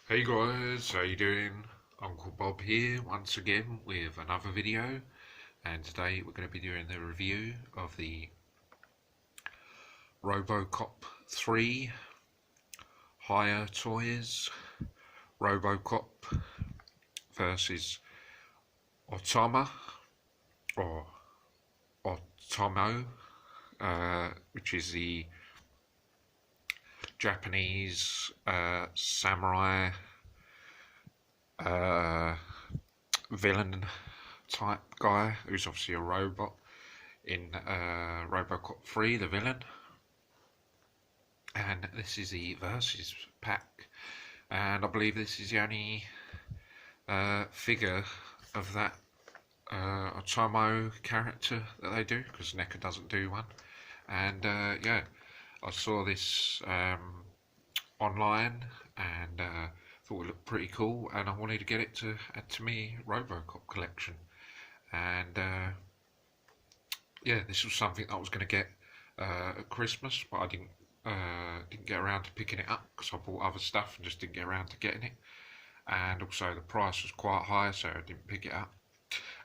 Hey guys, how you doing? Uncle Bob here once again with another video, and today we're going to be doing the review of the ROBOCOP 3 Hiya toys. ROBOCOP versus Otomo or Otomo, which is the Japanese samurai villain type guy who's obviously a robot in RoboCop 3, the villain. And this is the Versus pack, and I believe this is the only figure of that Otomo character that they do, because NECA doesn't do one. And yeah, I saw this online and thought it looked pretty cool, and I wanted to get it to add to my RoboCop collection. And yeah, this was something I was going to get at Christmas, but I didn't get around to picking it up because I bought other stuff and just didn't get around to getting it. And also the price was quite high, so I didn't pick it up.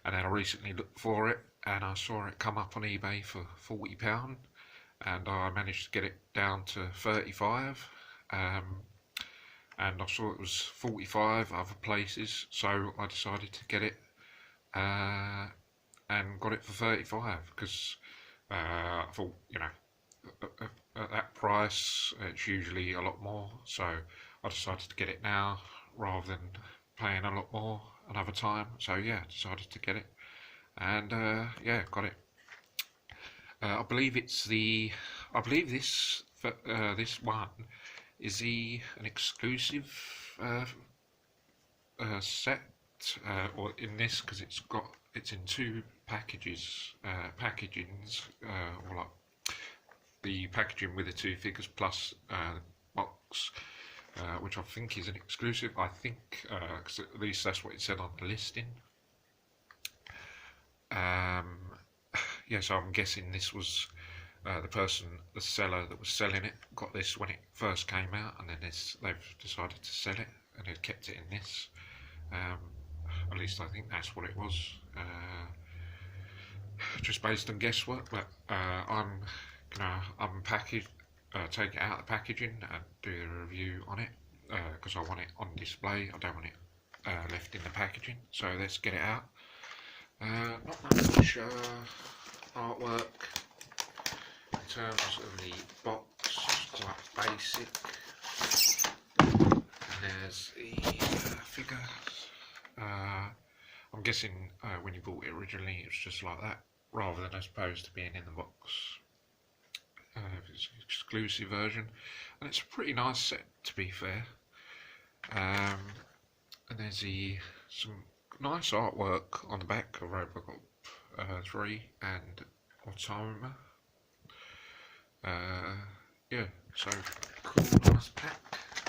And then I recently looked for it, and I saw it come up on eBay for £40, and I managed to get it down to 35. And I saw it was 45 other places, so I decided to get it and got it for 35 because I thought, you know, at that price it's usually a lot more, so I decided to get it now rather than paying a lot more another time. So yeah, decided to get it, and yeah, got it. I believe this this one is an exclusive set, or in this, because it's in two packagings, or like the packaging with the two figures plus the box, which I think is an exclusive. I think, because at least that's what it said on the listing. Yeah, so I'm guessing this was the seller that was selling it got this when it first came out, and then they've decided to sell it and they've kept it in this. At least I think that's what it was, just based on guesswork. But I'm gonna unpackage, take it out of the packaging and do the review on it, because I want it on display. I don't want it left in the packaging. So let's get it out. Not much artwork in terms of the box, quite basic. And there's the figure. I'm guessing when you bought it originally it was just like that, rather than as opposed to being in the box. It's an exclusive version, and it's a pretty nice set, to be fair. And there's some nice artwork on the back of RoboCop 3 and Otomo. Yeah, so cool, nice pack.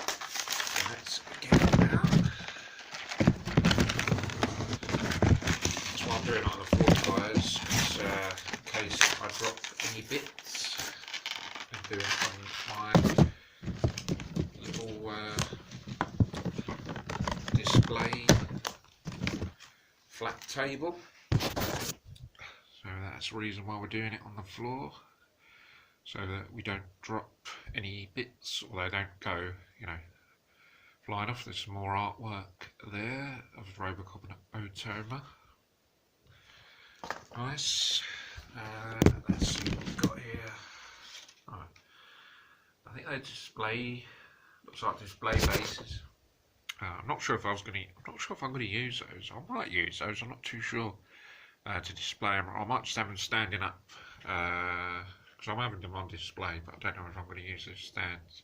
So let's get it out. That's why I'm doing it on the floor, guys, in case I drop any bits. I'm doing it on my little display flat table. So that's the reason why we're doing it on the floor, so that we don't drop any bits, or they don't go, you know, flying off. There's some more artwork there of RoboCop and Otomo. Nice. Let's see what we've got here. Right. I think they looks like display bases. I'm not sure if I'm going to use those. I might use those. I'm not too sure to display them. I might just have them standing up, because I'm having them on display, but I don't know if I'm going to use those stands.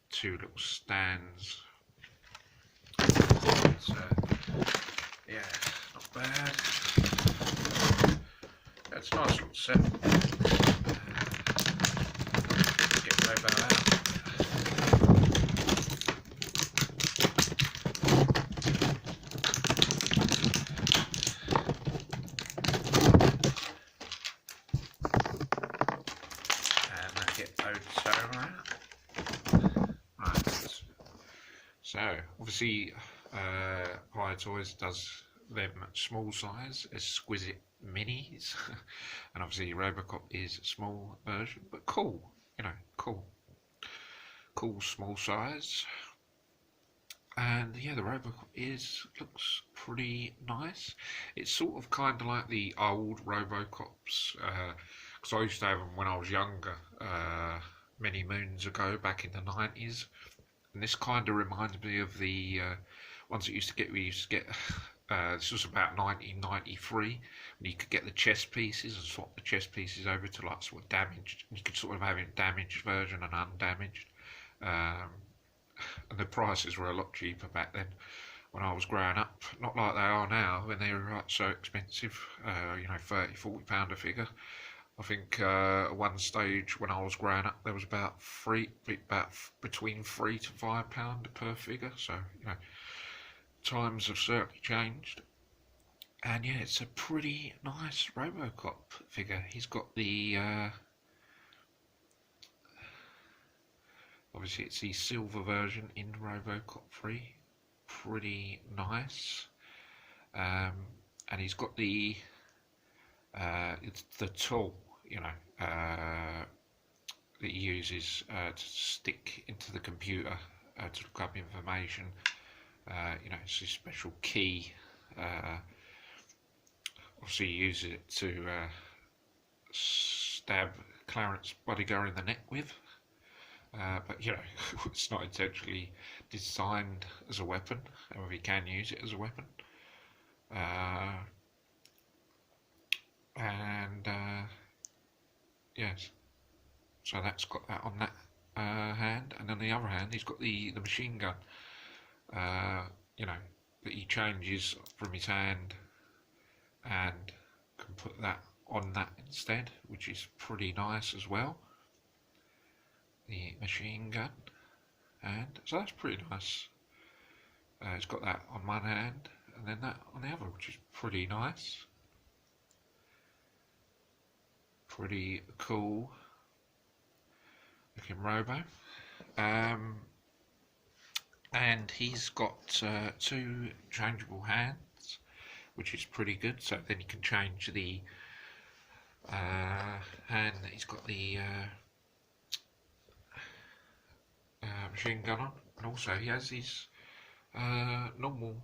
Two little stands. So, yeah, not bad. It's a nice little set. Get Robo out. So obviously, Hiya Toys does them small size, exquisite minis, and obviously Robocop is a small version, but cool, cool, cool small size. And yeah, the Robocop looks pretty nice. It's sort of kind of like the old Robocops, because I used to have them when I was younger, many moons ago, back in the 90s. And this kind of reminds me of the ones that we used to get. This was about 1993, when you could get the chest pieces and swap the chest pieces over to like sort of damaged. You could sort of have a damaged version and undamaged. Um, and the prices were a lot cheaper back then when I was growing up. Not like they are now when they were like so expensive. £30, £40 a figure. I think at one stage when I was growing up, there was about between £3 to £5 per figure. So times have certainly changed. And yeah, it's a pretty nice RoboCop figure. He's got the obviously it's the silver version in RoboCop 3. Pretty nice. And he's got the it's the tool, that he uses to stick into the computer to look up information. It's a special key. Obviously, he uses it to stab Clarence Bodyguard in the neck with. But it's not intentionally designed as a weapon. However, he can use it as a weapon. Yes, so that's got that on that hand, and on the other hand, he's got the machine gun. That he changes from his hand and can put that on that instead, which is pretty nice as well. The machine gun, and so that's pretty nice. It's got that on one hand and then that on the other, which is pretty nice. Pretty cool looking robo. And he's got two changeable hands, which is pretty good. So then you can change the hand that he's got the machine gun on, and also he has his normal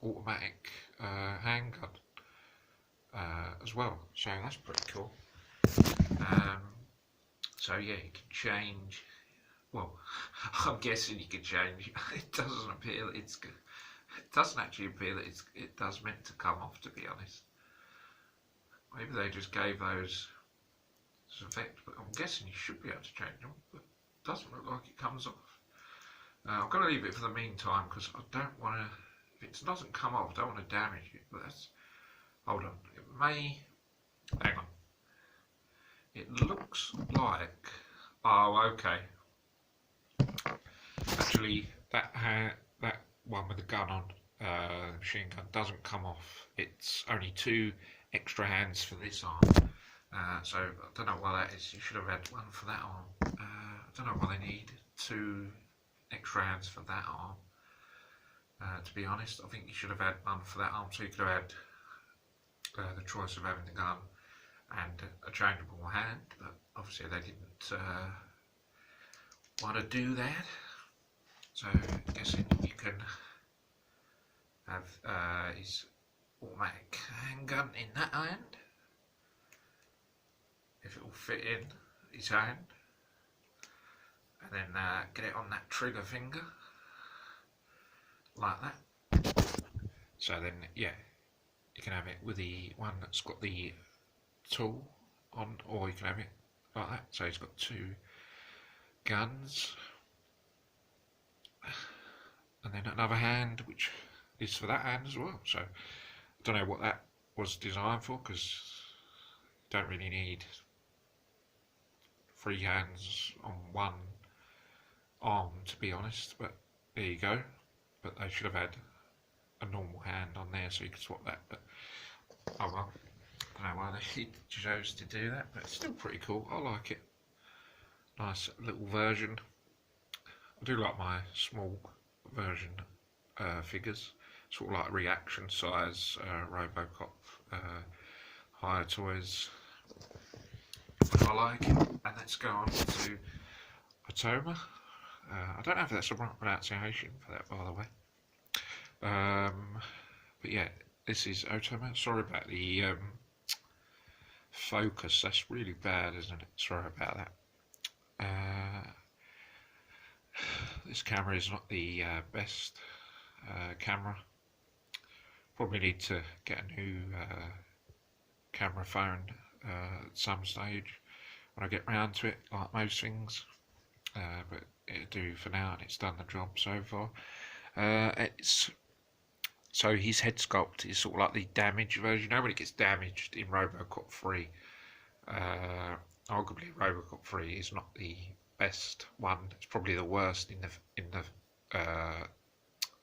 automatic handgun as well. So that's pretty cool. So yeah, you can change. Well, I'm guessing you can change. It doesn't appear that it's good. It doesn't actually appear that it does meant to come off, to be honest. Maybe they just gave those as effect, but I'm guessing you should be able to change them. But it doesn't look like it comes off. I'm going to leave it for the meantime because I don't want to. If it doesn't come off, I don't want to damage it. But that's. Hold on. It may. Hang on. It looks like. Oh, okay. Actually, that one with the gun on, the machine gun, doesn't come off. It's only two extra hands for this arm. So I don't know why that is. You should have had one for that arm. I don't know why they need two extra hands for that arm. To be honest, I think you should have had one for that arm, so you could have had the choice of having the gun and a changeable hand. But obviously they didn't want to do that. So I'm guessing you can have his automatic handgun in that hand, if it will fit in his hand, and then get it on that trigger finger like that. So then yeah, you can have it with the one that's got the tool on, or you can have it like that. So he's got two guns, and then another hand which is for that hand as well. So I don't know what that was designed for, because you don't really need three hands on one arm, to be honest, but there you go. But they should have had a normal hand on there so you could swap that, but oh well, I don't know why they chose to do that, but it's still pretty cool. I like it. Nice little version I do like my small version figures, sort of like reaction size RoboCop Hiya toys. I like it. And let's go on to otomo. I don't know if that's the right pronunciation for that, by the way. But yeah, this is otomo. Sorry about the focus. That's really bad, isn't it? Sorry about that. This camera is not the best camera. Probably need to get a new camera phone at some stage when I get round to it, like most things. But it'll do for now, and it's done the job so far. So his head sculpt is sort of like the damaged version. You know when it gets damaged in RoboCop 3. Arguably RoboCop 3 is not the best one. It's probably the worst in the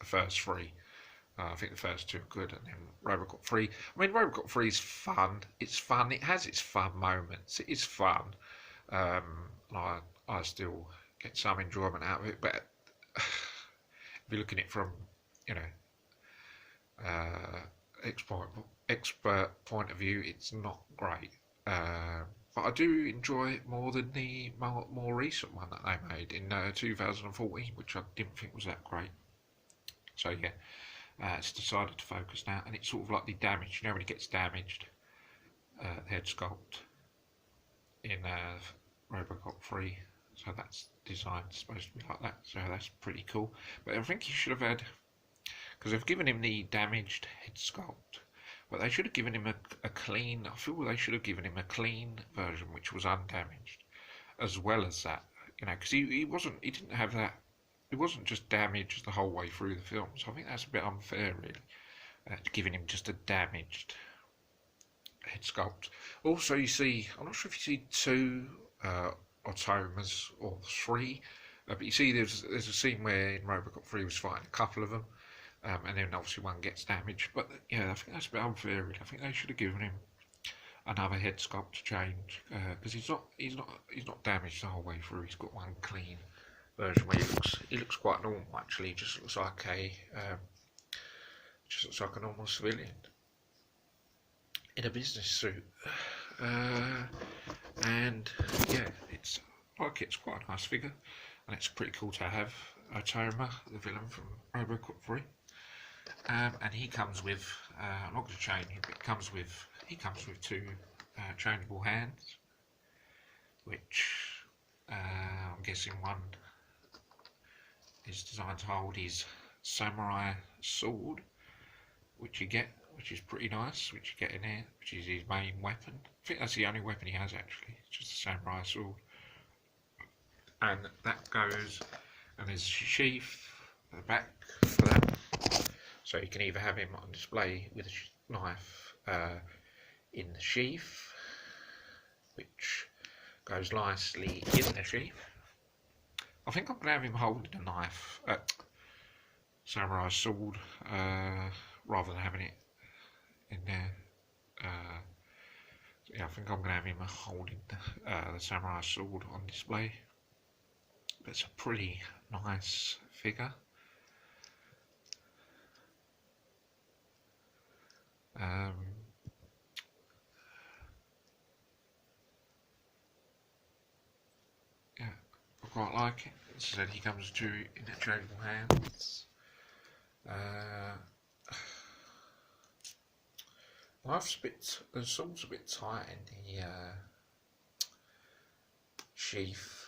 first three. I think the first two are good, and then RoboCop 3. I mean, RoboCop 3 is fun. It's fun. It has its fun moments. It is fun. I still get some enjoyment out of it, but if you're looking at it from, you know, expert point of view, it's not great. But I do enjoy it more than the more recent one that they made in 2014, which I didn't think was that great. So yeah, it's decided to focus now, and it's sort of like the damage. You know when it gets damaged, head sculpt in RoboCop 3. So that's designed supposed to be like that. So that's pretty cool. But I think he should have had, because they've given him the damaged head sculpt, but they should have given him a clean. I feel they should have given him a clean version which was undamaged, as well as that. You know, because he didn't have that. It wasn't just damaged the whole way through the film. So I think that's a bit unfair, really, giving him just a damaged head sculpt. Also, you see, I'm not sure if you see two otomos or three, but you see there's a scene where in RoboCop 3 he was fighting a couple of them, and then obviously one gets damaged. But yeah, I think that's a bit unfair, really. I think they should have given him another head sculpt to change, because he's not damaged the whole way through. He's got one clean version where he looks quite normal, actually. He just looks like a normal civilian in a business suit. And yeah, it's quite a nice figure, and it's pretty cool to have otomo, the villain from RoboCop 3. And he comes with, I'm not going to chain him, but he comes with two changeable hands, which I'm guessing one is designed to hold his samurai sword, which is pretty nice, which you get in here, which is his main weapon. I think that's the only weapon he has, actually. It's just a samurai sword. And that goes, and there's a sheath at the back for that. So you can either have him on display with a knife in the sheath, which goes nicely in the sheath. I think I'm going to have him holding a knife, samurai sword, rather than having it in there. Yeah, I think I'm going to have him holding the samurai sword on display. But it's a pretty nice figure. Yeah, I quite like it. As I said, he comes to interchangeable hands. The sword's a bit tight in the sheath,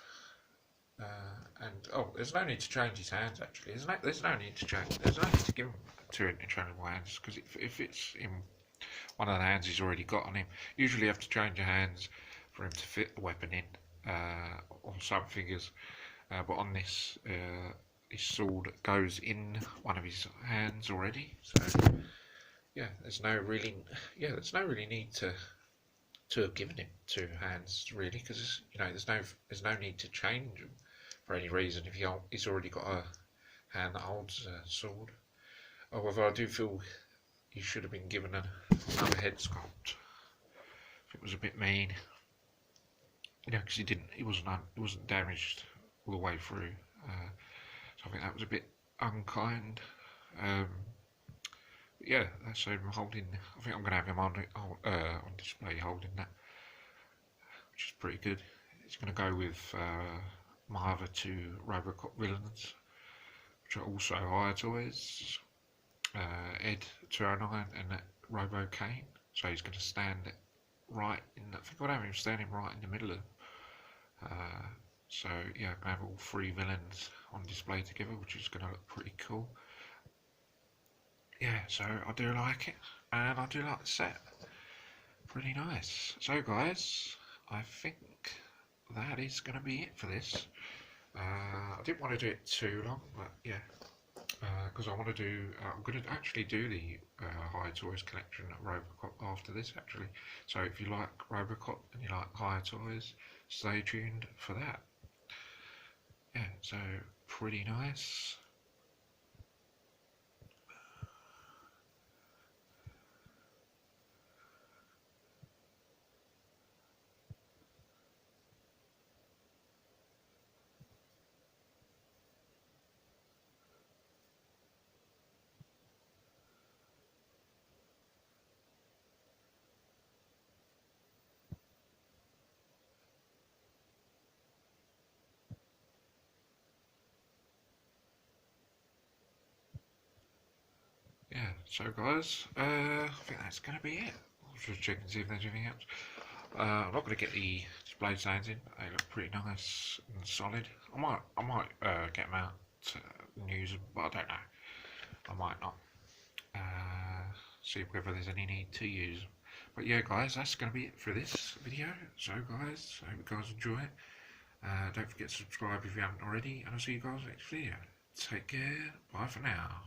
and there's no need to change his hands. Actually, there's no need to change. There's no need to give him two interchangeable hands, because if it's in one of the hands he's already got on him, usually you have to change your hands for him to fit the weapon in. On some figures, but on this, his sword goes in one of his hands already. So yeah, there's no really need to have given him two hands, really, because there's no need to change him for any reason if he's already got a hand that holds a sword. However, I do feel he should have been given another head sculpt. It was a bit mean, because he wasn't damaged all the way through. So I think that was a bit unkind. Um, yeah, that's him holding. I think I'm going to have him on display holding that, which is pretty good. It's going to go with my other two RoboCop villains, which are also Hiya toys, Ed 209 and that Robo Kane. So he's going to stand right in. I think I'll have him standing right in the middle of. Uh, so yeah, I'm going to have all three villains on display together, which is going to look pretty cool. Yeah, so I do like it, and I do like the set. Pretty nice. So guys, I think that is going to be it for this. I didn't want to do it too long, but yeah, because I want to do, I'm going to actually do the Hiya Toys collection at RoboCop after this actually. So if you like RoboCop and you like Hiya Toys, stay tuned for that. Yeah, so pretty nice. Yeah, so guys, I think that's going to be it. I'll just check and see if there's anything else. I'm not going to get the display stands in, but they look pretty nice and solid. I might get them out and use them, but I don't know. I might not. See whether there's any need to use them. But yeah, guys, that's going to be it for this video. So guys, I hope you guys enjoy it. Don't forget to subscribe if you haven't already, and I'll see you guys next video. Take care. Bye for now.